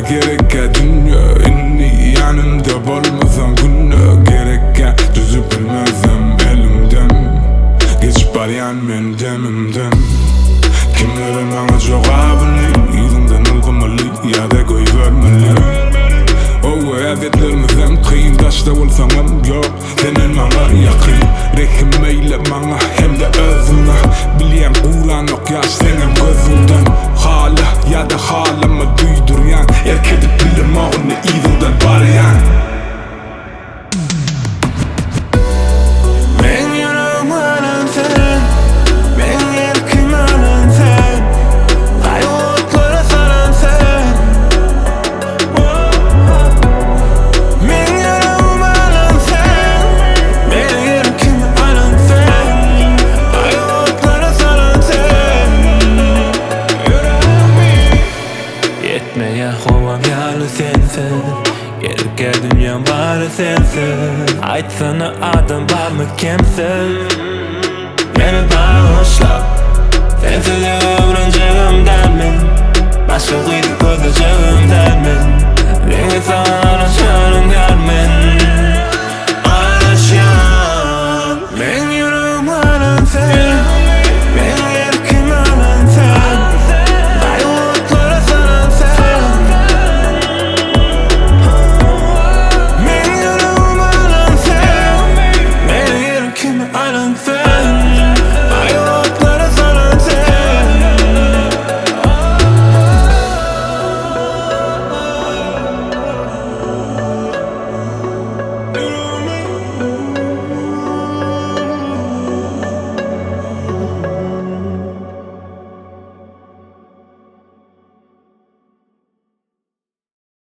gerek dünya inni yanımda bolmasam günü gerek düzüp bilmezem elimden geçip arayan men demimden kimlerin bana cevabını yüzünden ılgımalı ya da koy görmeli o adetlerimizden kıyım taşta olsamam yok senin bana yakın rekim meyle bana hem de özüne bilyen uğran ok yaş senin gözünden hala ya da hala mı duyduryan erkedip bilim ağını yüzünden barayan Etmeye kovam yalı sensin Gerek dünyam bari sensin Aytsana adam var mı kimsin Beni bağışla Sensiz ömrün cevimden min Başka